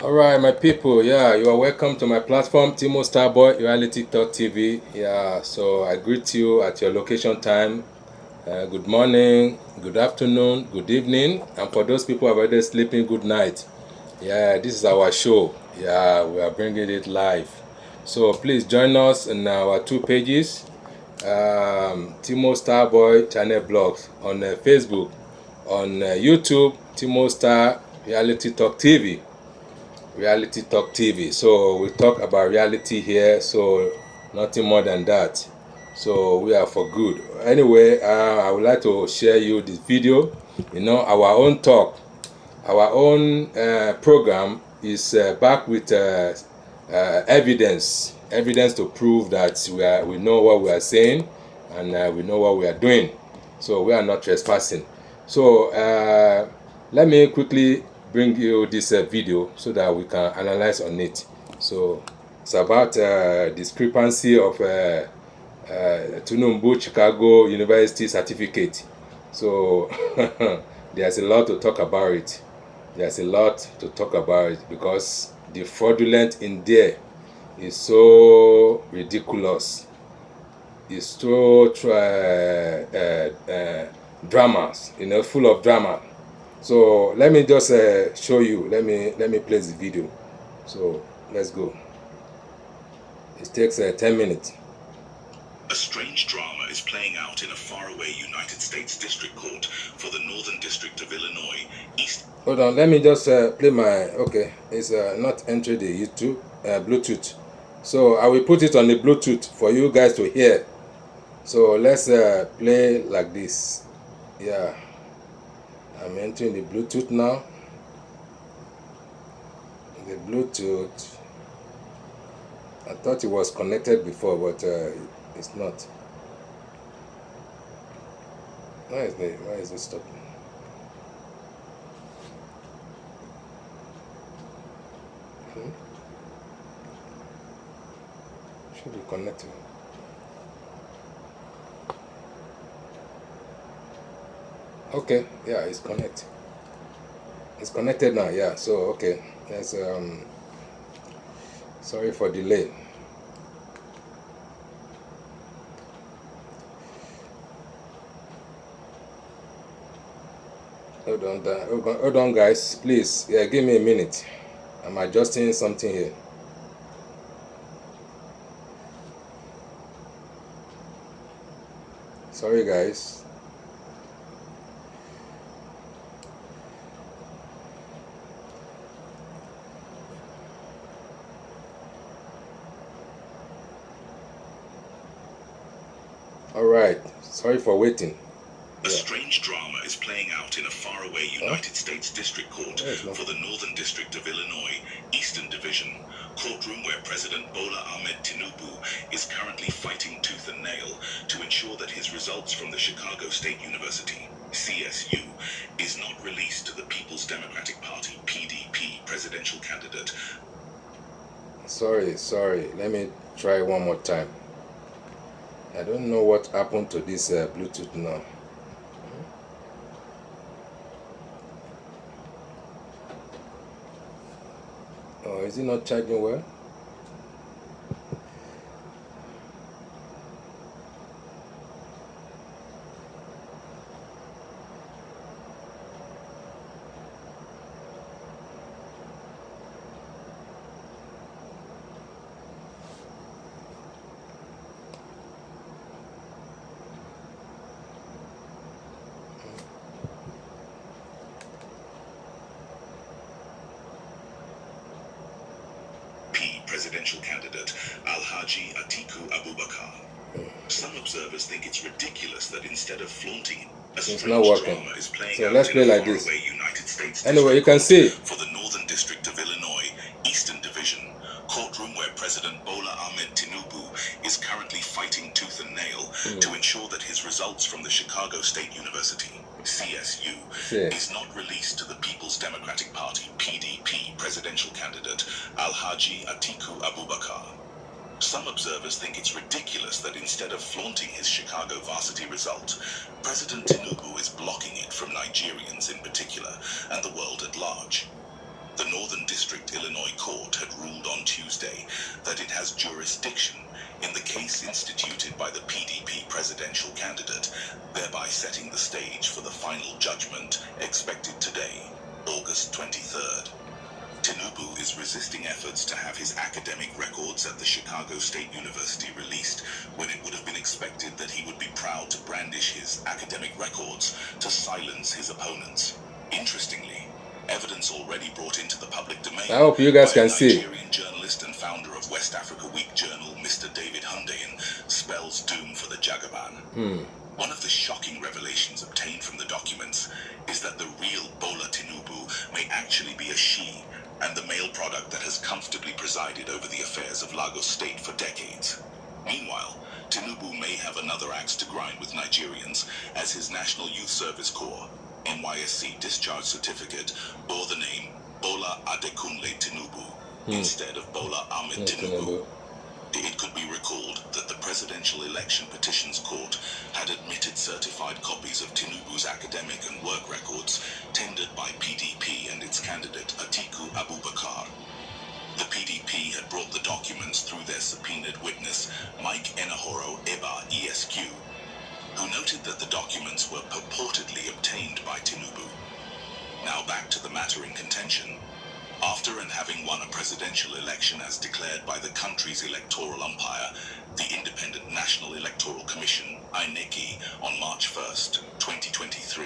All right, my people. Yeah, you are welcome to my platform, Timo Starboy Reality Talk TV. Yeah, so I greet you at your location time. Good morning, good afternoon, good evening, and for those people who are already sleeping, good night. Yeah, this is our show. Yeah, we are bringing it live. So please join us in our two pages, Timo Starboy Channel Blogs on Facebook, on YouTube, Timo Star Reality Talk TV. Reality Talk TV. So we talk about reality here, so nothing more than that. So we are for good. Anyway, I would like to share you this video. Our own talk, our own program is back with evidence to prove that we know what we are saying and we know what we are doing. So we are not trespassing. So let me quickly bring you this video so that we can analyze on it. So it's about discrepancy of Tunumbu Chicago University certificate. So there's a lot to talk about it. There's a lot to talk about it because the fraudulent in there is so ridiculous. It's so dramas, full of drama. So let me just show you. Let me play the video. So let's go. It takes 10 minutes. A strange drama is playing out in a faraway United States District Court for the Northern District of Illinois, East. Hold on, let me just play my. Okay, it's not entering the YouTube Bluetooth. So I will put it on the Bluetooth for you guys to hear. So let's play like this. Yeah, I'm entering the Bluetooth now. The Bluetooth. I thought it was connected before, but it's not. Why is it stopping? Should be connected. Okay, yeah, it's connected. It's connected now. Yeah, so okay. That's sorry for delay. Hold on, guys. Please, yeah, give me a minute. I'm adjusting something here. Sorry, guys. All right. Sorry for waiting. A strange drama is playing out in a faraway United States District Court for the Northern District of Illinois, Eastern Division, courtroom where President Bola Ahmed Tinubu is currently fighting tooth and nail to ensure that his results from the Chicago State University, CSU, is not released to the People's Democratic Party, PDP, presidential candidate. Sorry. Let me try one more time. I don't know what happened to this Bluetooth now. Oh, is it not charging well? Presidential candidate Alhaji Atiku Abubakar. Some observers think it's ridiculous that instead of flaunting a strange drama is playing so out let's play in a like this. faraway United States Anyway, you can see for the Northern District of Illinois, Eastern Division, courtroom where President Bola Ahmed Tinubu is currently fighting tooth and nail to ensure that his results from the Chicago State University, CSU, is not released to the People's Democratic Party, PDP, presidential candidate Alhaji Atiku Abubakar. Some observers think it's ridiculous that instead of flaunting his Chicago varsity result, President Tinubu is blocking it from Nigerians in particular and the world at large. The Northern District Illinois Court had ruled on Tuesday that it has jurisdiction in the case instituted by the PDP presidential candidate, thereby setting the stage for the final judgment expected today, August 23rd. Tinubu is resisting efforts to have his academic records at the Chicago State University released, when it would have been expected that he would be proud to brandish his academic records to silence his opponents. Interestingly, evidence already brought into the public domain I hope you guys by a can see. Nigerian journalist and founder of West Africa Week journal, Mr. David Hundeyin, spells doom for the Jagaban. One of the shocking revelations obtained from the documents is that the real Bola Tinubu may actually be a she, and the male product that has comfortably presided over the affairs of Lagos State for decades. Meanwhile, Tinubu may have another axe to grind with Nigerians, as his National Youth Service Corps NYSC discharge certificate bore the name Bola Adekunle Tinubu instead of Bola Ahmed Tinubu. It could be recalled that the Presidential Election Petitions Court had admitted certified copies of Tinubu's academic and work records tendered by PDP and its candidate Atiku Abubakar. The PDP had brought the documents through their subpoenaed witness, Mike Enahoro Eba ESQ, who noted that the documents were purportedly obtained by Tinubu. Now back to the matter in contention. After and having won a presidential election as declared by the country's electoral umpire, the Independent National Electoral Commission, INEC, on March 1st, 2023,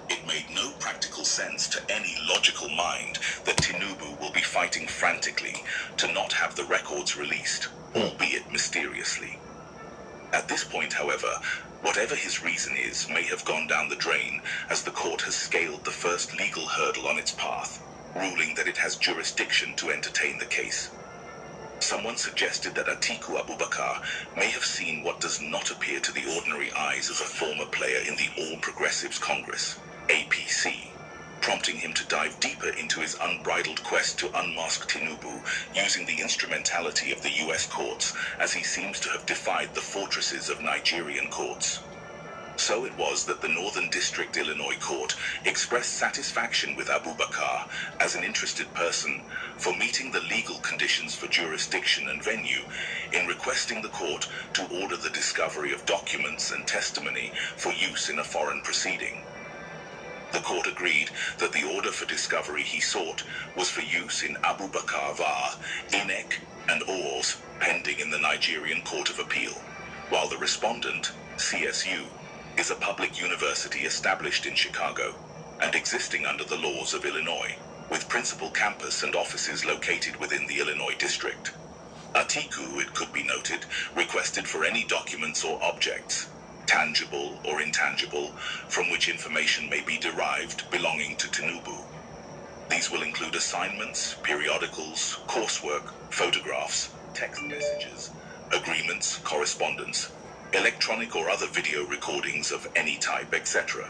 it made no practical sense to any logical mind that Tinubu will be fighting frantically to not have the records released, albeit mysteriously. At this point, however, whatever his reason is may have gone down the drain, as the court has scaled the first legal hurdle on its path, ruling that it has jurisdiction to entertain the case. Someone suggested that Atiku Abubakar may have seen what does not appear to the ordinary eyes as a former player in the All Progressives Congress, APC, prompting him to dive deeper into his unbridled quest to unmask Tinubu using the instrumentality of the US courts, as he seems to have defied the fortresses of Nigerian courts. So it was that the Northern District Illinois Court expressed satisfaction with Abubakar as an interested person for meeting the legal conditions for jurisdiction and venue in requesting the court to order the discovery of documents and testimony for use in a foreign proceeding. The court agreed that the order for discovery he sought was for use in Abubakar VAR, INEC, and ORS pending in the Nigerian Court of Appeal, while the respondent, CSU, is a public university established in Chicago and existing under the laws of Illinois, with principal campus and offices located within the Illinois district. Atiku, it could be noted, requested for any documents or objects, tangible or intangible, from which information may be derived belonging to Tinubu. These will include assignments, periodicals, coursework, photographs, text messages, agreements, correspondence, electronic or other video recordings of any type, etc.,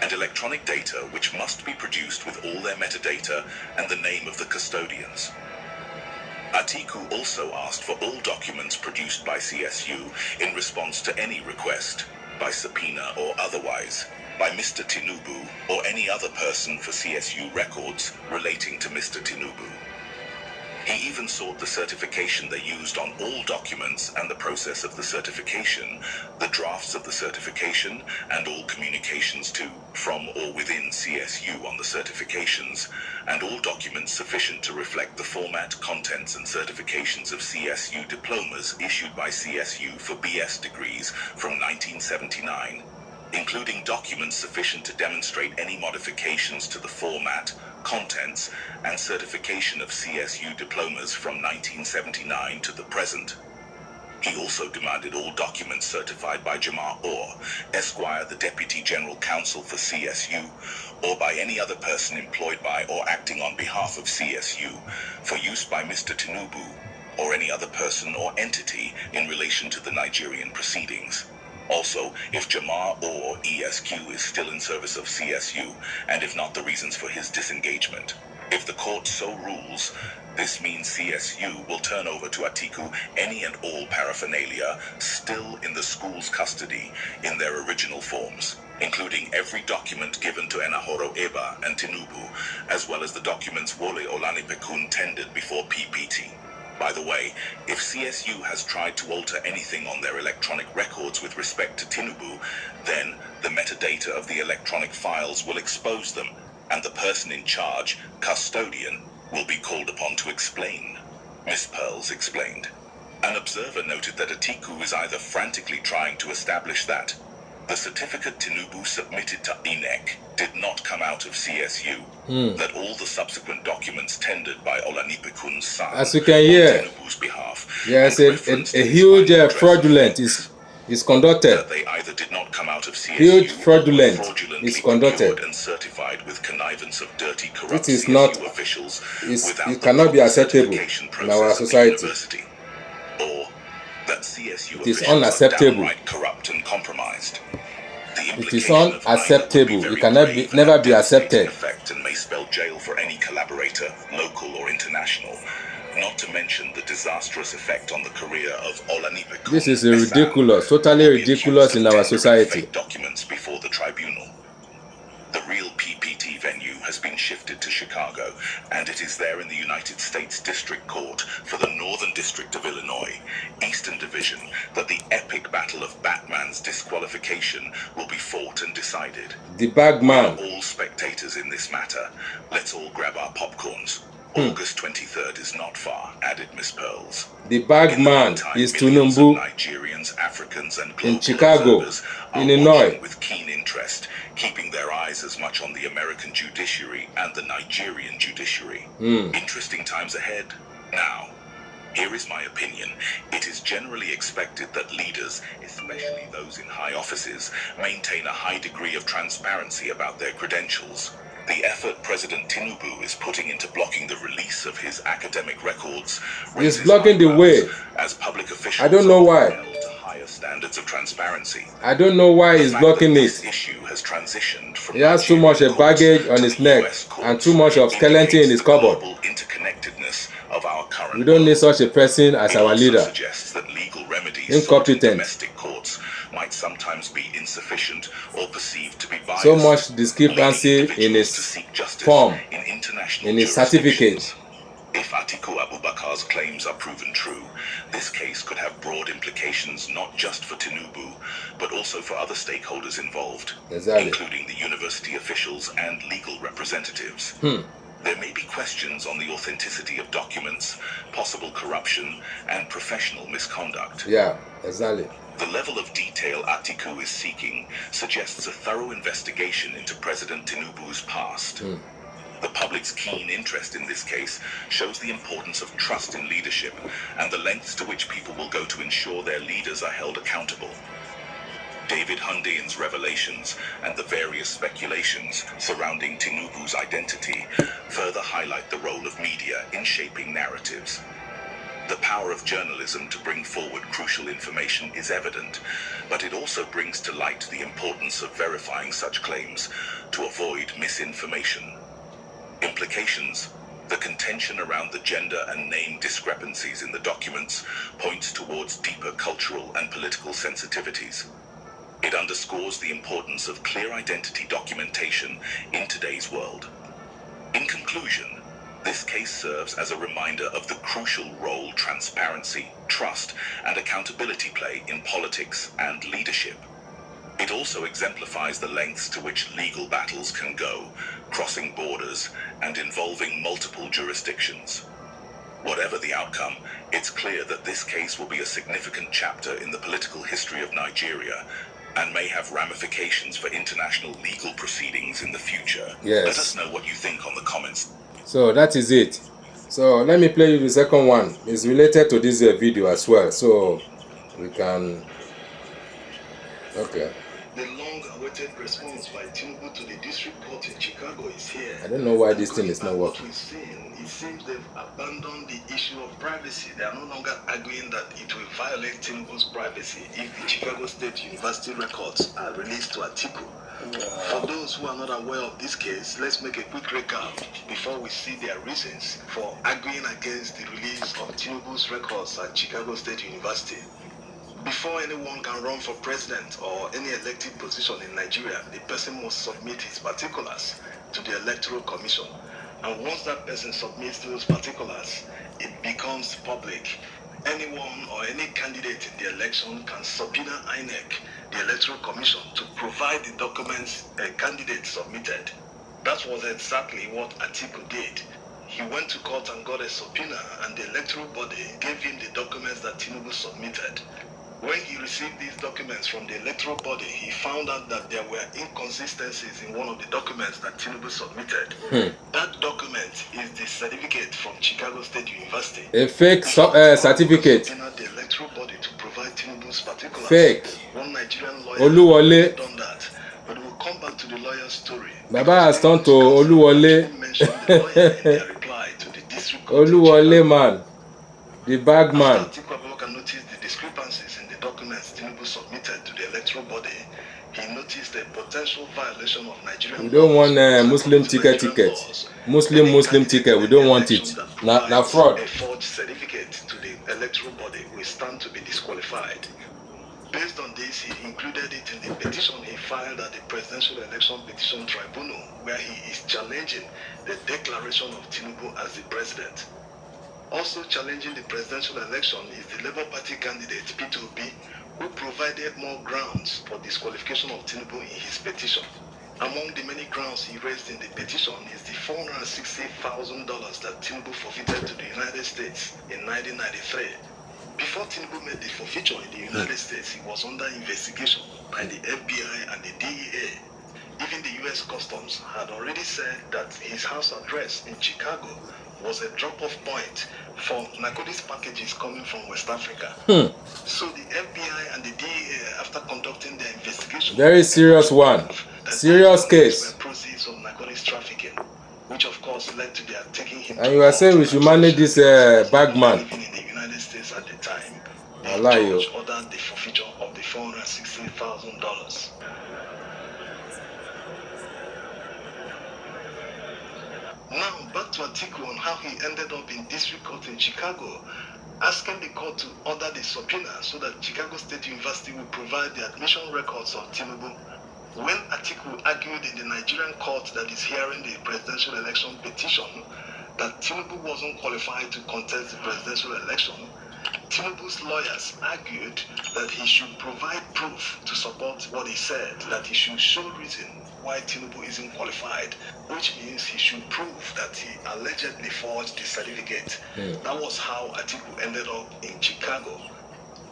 and electronic data which must be produced with all their metadata and the name of the custodians. Atiku also asked for all documents produced by CSU in response to any request, by subpoena or otherwise, by Mr. Tinubu or any other person for CSU records relating to Mr. Tinubu. He even sought the certification they used on all documents and the process of the certification, the drafts of the certification, and all communications to, from, or within CSU on the certifications, and all documents sufficient to reflect the format, contents, and certifications of CSU diplomas issued by CSU for BS degrees from 1979, including documents sufficient to demonstrate any modifications to the format, contents, and certification of CSU diplomas from 1979 to the present. He also demanded all documents certified by Jamar Orr, Esquire, the Deputy General Counsel for CSU, or by any other person employed by or acting on behalf of CSU, for use by Mr. Tinubu, or any other person or entity in relation to the Nigerian proceedings. Also, if Jamar or ESQ is still in service of CSU, and if not, the reasons for his disengagement. If the court so rules, this means CSU will turn over to Atiku any and all paraphernalia still in the school's custody in their original forms, including every document given to Enahoro Eba and Tinubu, as well as the documents Wole Olanipekun tendered before PPT. By the way, if CSU has tried to alter anything on their electronic records with respect to Tinubu, then the metadata of the electronic files will expose them, and the person in charge, custodian, will be called upon to explain. Miss Pearls explained. An observer noted that Atiku is either frantically trying to establish that the certificate Tinubu submitted to INEC did not come out of CSU, that all the subsequent documents tendered by Olanipekun's son as you can hear, on Tinubu's behalf, yes, and referenced a his huge final address fraudulent is conducted. that they either did not come out of CSU Huge fraudulent or were fraudulently is conducted. procured and certified with connivance of dirty, corrupt This is CSU not, officials it the cannot be proper acceptable certification in our process of the society. university. Or that CSU It is officials are unacceptable. downright corrupt and compromised. The It is implication of neither unacceptable. would be It cannot very be, grave and never have be devastating accepted. effect and may spell jail for any collaborator, local or international. Not to mention the disastrous effect on the career of Olanipekun. This is ridiculous, totally ridiculous in our society. Documents before the tribunal. The real PPT venue has been shifted to Chicago, and it is there in the United States District Court for the Northern District of Illinois, Eastern Division, that the epic battle of Batman's disqualification will be fought and decided. The Bagman. All spectators in this matter, let's all grab our popcorns. August 23rd is not far, added Miss Pearls. The Bagman is Tinubu Nigerians, Africans, and in Chicago, Illinois. With keen interest, keeping their eyes as much on the American judiciary and the Nigerian judiciary. Interesting times ahead. Now, here is my opinion. It is generally expected that leaders, especially those in high offices, maintain a high degree of transparency about their credentials. The effort President Tinubu is putting into blocking the release of his academic records He's blocking the way. As public officials I don't know why. held to higher standards of transparency. I don't know why he's blocking This it. issue has transitioned from He has too much a baggage on his neck and too much of skeleton in his cupboard. Interconnectedness of our current We don't need such a person as our leader. Suggests that legal remedies Incompetent. in domestic courts might sometimes be insufficient or perceived to be biased. So much discrepancy in his form, in his certificate. If Atiku Abubakar's claims are proven true, this case could have broad implications not just for Tinubu, but also for other stakeholders involved, Exactly. including the university officials and legal representatives. There may be questions on the authenticity of documents, possible corruption, and professional misconduct. Yeah, exactly. The level of detail Atiku is seeking suggests a thorough investigation into President Tinubu's past. The public's keen interest in this case shows the importance of trust in leadership and the lengths to which people will go to ensure their leaders are held accountable. David Hundian's revelations and the various speculations surrounding Tinubu's identity further highlight the role of media in shaping narratives. The power of journalism to bring forward crucial information is evident, but it also brings to light the importance of verifying such claims to avoid misinformation. Implications. The contention around the gender and name discrepancies in the documents points towards deeper cultural and political sensitivities. It underscores the importance of clear identity documentation in today's world. In conclusion, this case serves as a reminder of the crucial role transparency, trust, and accountability play in politics and leadership. It also exemplifies the lengths to which legal battles can go, crossing borders and involving multiple jurisdictions. Whatever the outcome, it's clear that this case will be a significant chapter in the political history of Nigeria and may have ramifications for international legal proceedings in the future. Yes. Let us know what you think on the comments. So that is it. So let me play you the second one. It's related to this video as well. So we can... Okay. The long-awaited response by Tinubu to the district court in Chicago is here. I don't know why this thing is not working. What we've seen, it seems they've abandoned the issue of privacy. They are no longer arguing that it will violate Tinubu's privacy if the Chicago State University records are released to Atiku. For those who are not aware of this case, let's make a quick recap before we see their reasons for arguing against the release of Tinubu's records at Chicago State University. Before anyone can run for president or any elected position in Nigeria, the person must submit his particulars to the Electoral Commission. And once that person submits those particulars, it becomes public. Anyone or any candidate in the election can subpoena INEC, the Electoral Commission, to provide the documents a candidate submitted. That was exactly what Atiku did. He went to court and got a subpoena, and the electoral body gave him the documents that Tinubu submitted. When he received these documents from the electoral body, he found out that there were inconsistencies in one of the documents that Tinubu submitted. That document is the certificate from Chicago State University. A fake certificate. The electoral body to provide Tinubu's particulars. Fake. One Nigerian lawyer Oluwole. done that. But we'll come back to the lawyer's story. Baba has turned to Oluwole. Mentioned the lawyer in their reply to the district court. Oluwole man. The bag man. After Atiku Abubakar noticed the discrepancies in the documents Tinubu submitted to the electoral body, he noticed a potential violation of Nigerian We don't want laws. Muslim ticket. Muslim ticket. We don't want it. Now fraud. A forged certificate to the electoral body will stand to be disqualified. Based on this, he included it in the petition he filed at the Presidential Election Petition Tribunal, where he is challenging the declaration of Tinubu as the president. Also challenging the presidential election is the Labour Party candidate Peter Obi, who provided more grounds for disqualification of Tinubu in his petition. Among the many grounds he raised in the petition is the $460,000 that Tinubu forfeited to the United States in 1993. Before Tinubu made the forfeiture in the United States, he was under investigation by the FBI and the DEA. Even the US Customs had already said that his house address in Chicago was a drop-off point for narcotics packages coming from West Africa. So the FBI and the DEA, after conducting their investigation, Very serious one. Serious case. were proceeds of narcotics trafficking, which of course led to their taking him. And you are saying we should manage this bag man. Living in the United States at the time, I the lie you. judge ordered the forfeiture of the $460,000. Now, back to Atiku on how he ended up in district court in Chicago, asking the court to order the subpoena so that Chicago State University will provide the admission records of Tinubu. When Atiku argued in the Nigerian court that is hearing the presidential election petition that Tinubu wasn't qualified to contest the presidential election, Tinubu's lawyers argued that he should provide proof to support what he said, that he should show reason why Tinubu isn't qualified, which means he should prove that he allegedly forged the certificate. That was how Atiku ended up in Chicago.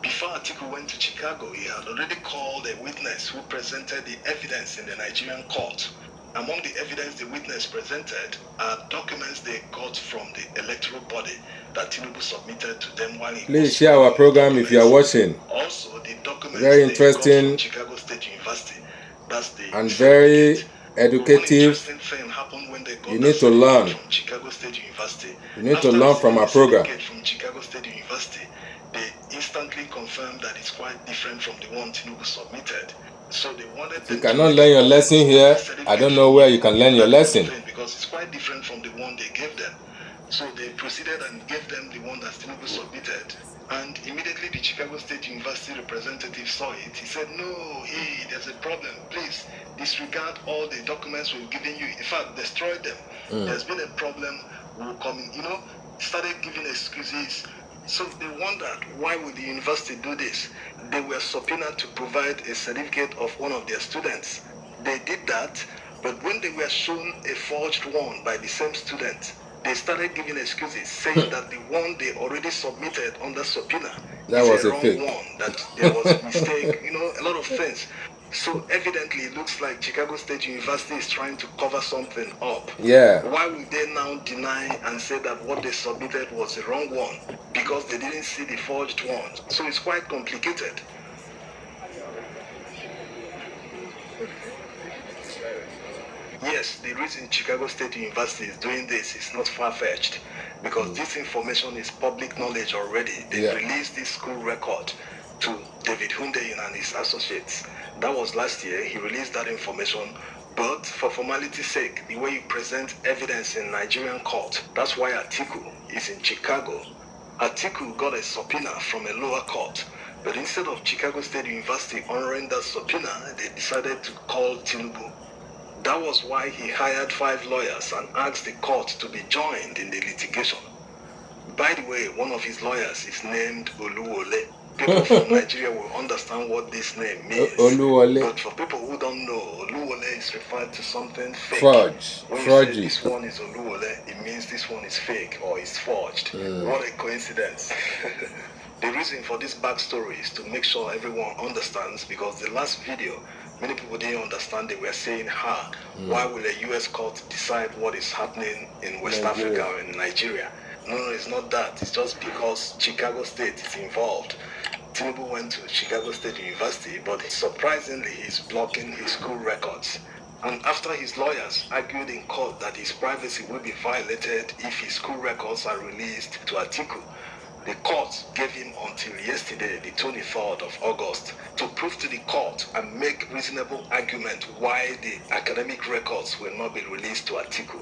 Before Atiku went to Chicago, he had already called a witness who presented the evidence in the Nigerian court. Among the evidence the witness presented are documents they got from the electoral body that Tinubu submitted to them while he Please share our program if you are watching. Also, the documents Very they got interesting from Chicago State University. That's the and very certificate. educative. One interesting thing happened when they got You the need to learn. from Chicago State University. You need to After learn from receiving our the program. certificate from Chicago State University, they instantly confirmed that it's quite different from the one Tinubu submitted. So they wanted You them cannot to learn your lesson here. I don't know where you can learn your lesson. because it's quite different from the one they gave them. So they proceeded and gave them the one that Tinubu submitted. And immediately the Chicago State University representative saw it. He said, no, hey, there's a problem. Please disregard all the documents we've given you. In fact, destroy them. There's been a problem. We'll come in. Started giving excuses. So they wondered, why would the university do this? They were subpoenaed to provide a certificate of one of their students. They did that, but when they were shown a forged one by the same student, they started giving excuses, saying that the one they already submitted under subpoena That is was a wrong fake. one, that there was a mistake, a lot of things. So evidently it looks like Chicago State University is trying to cover something up. Yeah. Why would they now deny and say that what they submitted was the wrong one? Because they didn't see the forged one. So it's quite complicated. Yes, the reason Chicago State University is doing this is not far-fetched, because this information is public knowledge already. They released this school record to David Hundeyin and his associates. That was last year. He released that information. But for formality's sake, the way you present evidence in Nigerian court, that's why Atiku is in Chicago. Atiku got a subpoena from a lower court But instead of Chicago State University honoring that subpoena, they decided to call Tinubu. That was why he hired 5 lawyers and asked the court to be joined in the litigation. By the way, one of his lawyers is named Oluwole. People from Nigeria will understand what this name means. Oluwole. But for people who don't know, Oluwole is referred to something fake. Forge. When you Forgy. say this one is Oluwole, it means this one is fake or is forged. What a coincidence. The reason for this backstory is to make sure everyone understands, because the last video, many people didn't understand. They were saying, why will a US court decide what is happening in West Africa or in Nigeria? No, it's not that. It's just because Chicago State is involved. Tinubu went to Chicago State University, but surprisingly, he's blocking his school records. And after his lawyers argued in court that his privacy will be violated if his school records are released to Atiku, the court gave him until yesterday, the 23rd of August, to prove to the court and make reasonable argument why the academic records will not be released to Atiku.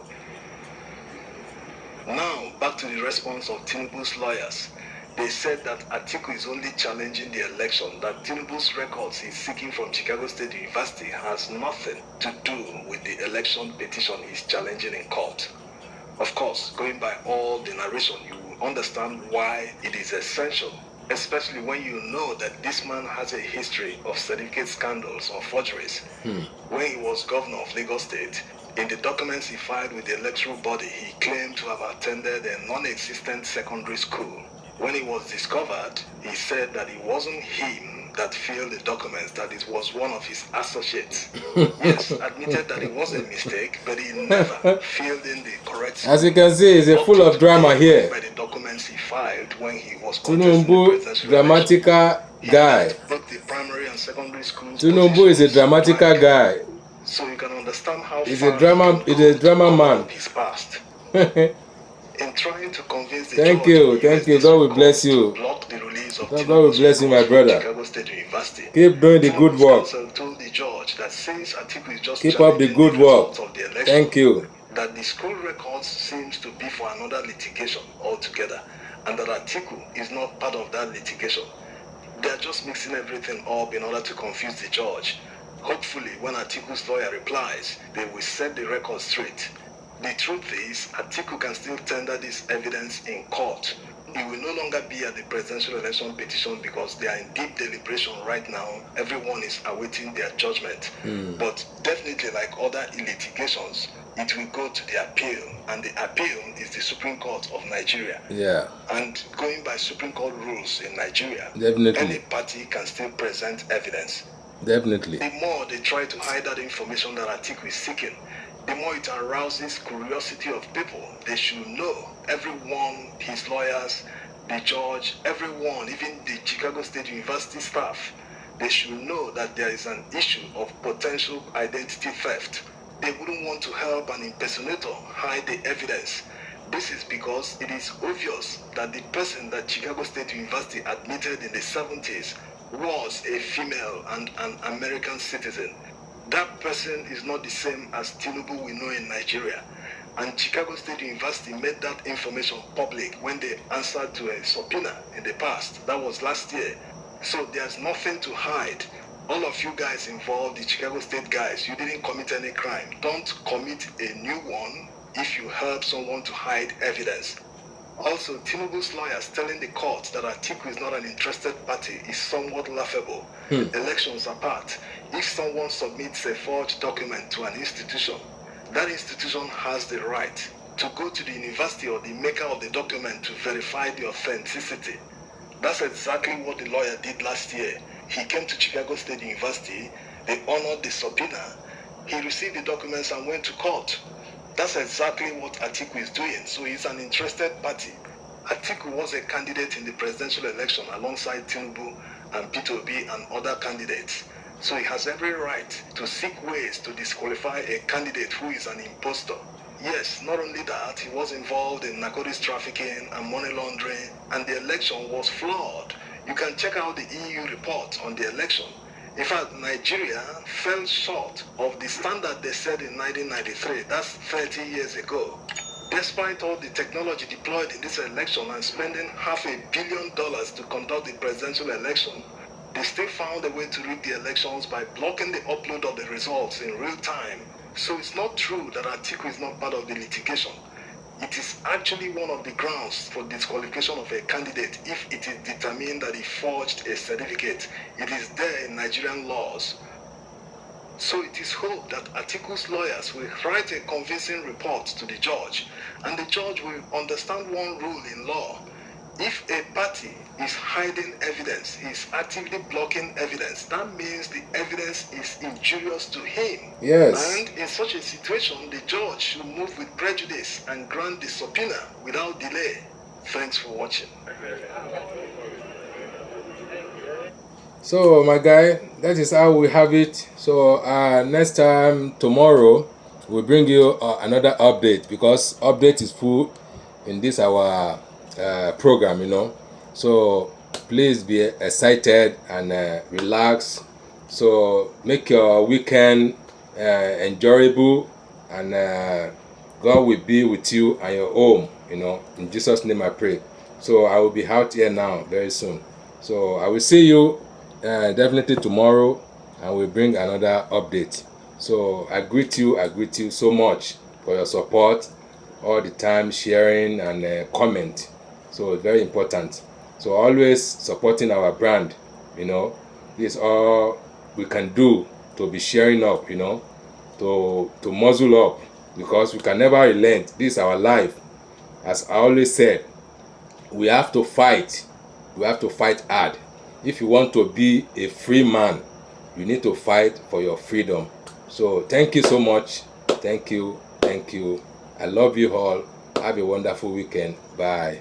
Now, back to the response of Tinubu's lawyers. They said that Atiku is only challenging the election, that Tinubu's records he's seeking from Chicago State University has nothing to do with the election petition he's challenging in court. Of course, going by all the narration, you will understand why it is essential, especially when you know that this man has a history of certificate scandals or forgeries. When he was governor of Lagos State, in the documents he filed with the electoral body, he claimed to have attended a non-existent secondary school. When he was discovered, he said that it wasn't him that filled the documents, that it was one of his associates. Yes, admitted that it was a mistake, but he never filled in the correct. As you can see, it's a full of drama here. By the documents he filed when he was contesting the Tinubu, presidential dramatica election, guy. both the primary and secondary schools. Tinubu is a dramatica guy. So you can understand how He's far a drama. he He's a can drama go man. of his past. In trying to convince the Thank judge you, to thank use you. God this will bless record you. to block the release of God will bless you, my Tinubu's brother. Chicago State University. Keep doing the good Tinubu's work. counsel told the judge that since Atiku is just Keep up the challenging good work. results of the election, Thank you. that the school records seems to be for another litigation altogether, and that Atiku is not part of that litigation. They are just mixing everything up in order to confuse the judge. Hopefully, when Atiku's lawyer replies, they will set the record straight. The truth is, Atiku can still tender this evidence in court. He will no longer be at the presidential election petition because they are in deep deliberation right now. Everyone is awaiting their judgment. But definitely, like other litigations, it will go to the appeal, and the appeal is the Supreme Court of Nigeria. Yeah, And going by Supreme Court rules in Nigeria, definitely. any party can still present evidence. Definitely. The more they try to hide that information that Atiku is seeking, the more it arouses curiosity of people. They should know, everyone, his lawyers, the judge, everyone, even the Chicago State University staff, they should know that there is an issue of potential identity theft. They wouldn't want to help an impersonator hide the evidence. This is because it is obvious that the person that Chicago State University admitted in the 70s was a female and an American citizen. That person is not the same as Tinubu we know in Nigeria. And Chicago State University made that information public when they answered to a subpoena in the past. That was last year. So there's nothing to hide. All of you guys involved, the Chicago State guys, you didn't commit any crime. Don't commit a new one if you help someone to hide evidence. Also, Tinubu's lawyers telling the court that Atiku is not an interested party is somewhat laughable. Elections apart, if someone submits a forged document to an institution, that institution has the right to go to the university or the maker of the document to verify the authenticity. That's exactly what the lawyer did last year. He came to Chicago State University, they honored the subpoena, he received the documents and went to court. That's exactly what Atiku is doing. So he's an interested party. Atiku was a candidate in the presidential election alongside Tinubu and Peter Obi and other candidates. So he has every right to seek ways to disqualify a candidate who is an impostor. Yes, not only that, he was involved in narcotics trafficking and money laundering, and the election was flawed. You can check out the EU report on the election. In fact, Nigeria fell short of the standard they set in 1993. That's 30 years ago. Despite all the technology deployed in this election and spending $500 million to conduct the presidential election, they still found a way to rig the elections by blocking the upload of the results in real time. So it's not true that Atiku is not part of the litigation. It is actually one of the grounds for disqualification of a candidate if it is determined that he forged a certificate. It is there in Nigerian laws. So it is hoped that Atiku's lawyers will write a convincing report to the judge, and the judge will understand one rule in law. If a party is hiding evidence, is actively blocking evidence, that means the evidence is injurious to him. Yes. And in such a situation, the judge should move with prejudice and grant the subpoena without delay. Thanks for watching. So my guy, that is how we have it. So next time, tomorrow, we'll bring you another update, because update is full in this our program, you know. So please be excited and relax. So make your weekend enjoyable, and God will be with you and your home, you know. In Jesus' name I pray. So I will be out here now very soon. So I will see you definitely tomorrow, and we'll bring another update. So I greet you so much for your support all the time, sharing and comment. So it's very important. So always supporting our brand, you know. This is all we can do to be sharing up, you know, to muzzle up, because we can never relent. This is our life. As I always said, we have to fight. We have to fight hard. If you want to be a free man, you need to fight for your freedom. So thank you so much. Thank you. I love you all. Have a wonderful weekend. Bye.